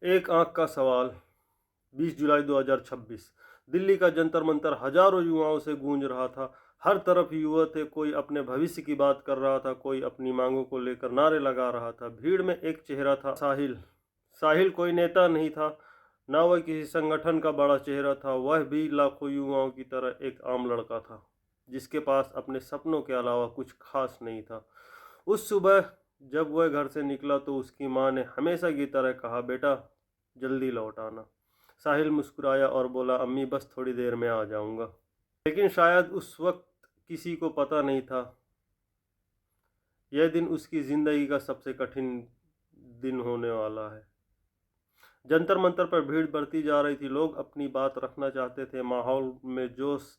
एक आंख का सवाल। 20 जुलाई 2026। दिल्ली का जंतर मंतर हजारों युवाओं से गूंज रहा था। हर तरफ युवा थे, कोई अपने भविष्य की बात कर रहा था, कोई अपनी मांगों को लेकर नारे लगा रहा था। भीड़ में एक चेहरा था, साहिल। साहिल कोई नेता नहीं था, ना वह किसी संगठन का बड़ा चेहरा था। वह भी लाखों युवाओं की तरह एक आम लड़का था, जिसके पास अपने सपनों के अलावा कुछ खास नहीं था। उस सुबह जब वह घर से निकला तो उसकी माँ ने हमेशा की तरह कहा, बेटा जल्दी लौट आना। साहिल मुस्कुराया और बोला, अम्मी बस थोड़ी देर में आ जाऊंगा। लेकिन शायद उस वक्त किसी को पता नहीं था, यह दिन उसकी ज़िंदगी का सबसे कठिन दिन होने वाला है। जंतर मंतर पर भीड़ बढ़ती जा रही थी, लोग अपनी बात रखना चाहते थे, माहौल में जोश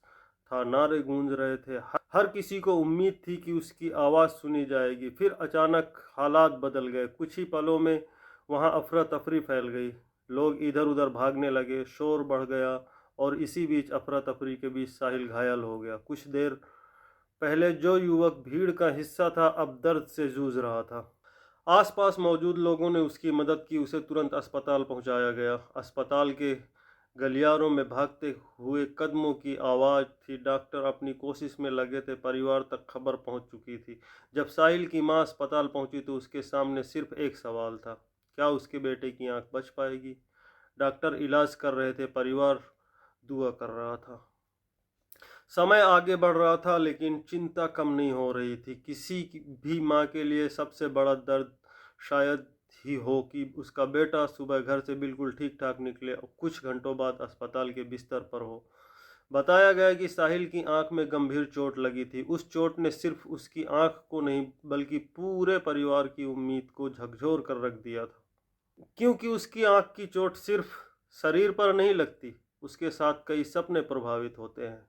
था, नारे गूंज रहे थे। हर किसी को उम्मीद थी कि उसकी आवाज़ सुनी जाएगी। फिर अचानक हालात बदल गए। कुछ ही पलों में वहां अफरा तफरी फैल गई। लोग इधर उधर भागने लगे, शोर बढ़ गया और इसी बीच अफरा तफरी के बीच साहिल घायल हो गया। कुछ देर पहले जो युवक भीड़ का हिस्सा था, अब दर्द से जूझ रहा था। आसपास मौजूद लोगों ने उसकी मदद की, उसे तुरंत अस्पताल पहुंचाया गया। अस्पताल के गलियारों में भागते हुए कदमों की आवाज़ थी। डॉक्टर अपनी कोशिश में लगे थे, परिवार तक खबर पहुंच चुकी थी। जब साहिल की मां अस्पताल पहुंची तो उसके सामने सिर्फ एक सवाल था, क्या उसके बेटे की आंख बच पाएगी। डॉक्टर इलाज कर रहे थे, परिवार दुआ कर रहा था। समय आगे बढ़ रहा था, लेकिन चिंता कम नहीं हो रही थी। किसी भी माँ के लिए सबसे बड़ा दर्द शायद ही हो कि उसका बेटा सुबह घर से बिल्कुल ठीक ठाक निकले और कुछ घंटों बाद अस्पताल के बिस्तर पर हो। बताया गया कि साहिल की आंख में गंभीर चोट लगी थी। उस चोट ने सिर्फ उसकी आंख को नहीं, बल्कि पूरे परिवार की उम्मीद को झकझोर कर रख दिया था। क्योंकि उसकी आंख की चोट सिर्फ शरीर पर नहीं लगती, उसके साथ कई सपने प्रभावित होते हैं,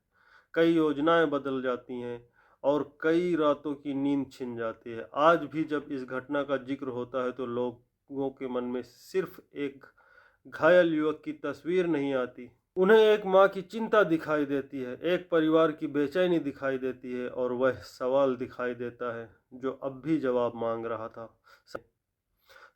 कई योजनाएं बदल जाती हैं और कई रातों की नींद छिन जाती है। आज भी जब इस घटना का जिक्र होता है तो लोगों के मन में सिर्फ एक घायल युवक की तस्वीर नहीं आती, उन्हें एक माँ की चिंता दिखाई देती है, एक परिवार की बेचैनी दिखाई देती है और वह सवाल दिखाई देता है जो अब भी जवाब मांग रहा था।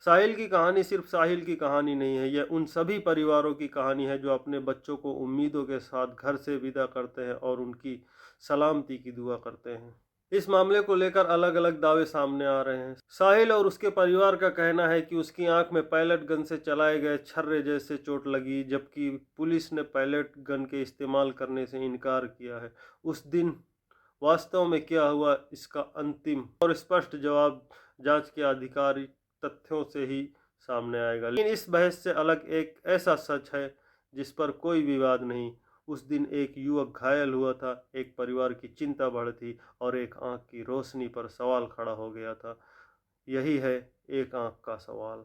साहिल की कहानी सिर्फ साहिल की कहानी नहीं है, यह उन सभी परिवारों की कहानी है जो अपने बच्चों को उम्मीदों के साथ घर से विदा करते हैं और उनकी सलामती की दुआ करते हैं। इस मामले को लेकर अलग अलग दावे सामने आ रहे हैं। साहिल और उसके परिवार का कहना है कि उसकी आंख में पैलेट गन से चलाए गए छर्रे जैसे चोट लगी, जबकि पुलिस ने पैलेट गन के इस्तेमाल करने से इनकार किया है। उस दिन वास्तव में क्या हुआ, इसका अंतिम और स्पष्ट जवाब जांच के आधिकारिक तथ्यों से ही सामने आएगा। लेकिन इस बहस से अलग एक ऐसा सच है जिस पर कोई विवाद नहीं। उस दिन एक युवक घायल हुआ था, एक परिवार की चिंता बढ़ थी और एक आंख की रोशनी पर सवाल खड़ा हो गया था। यही है एक आंख का सवाल।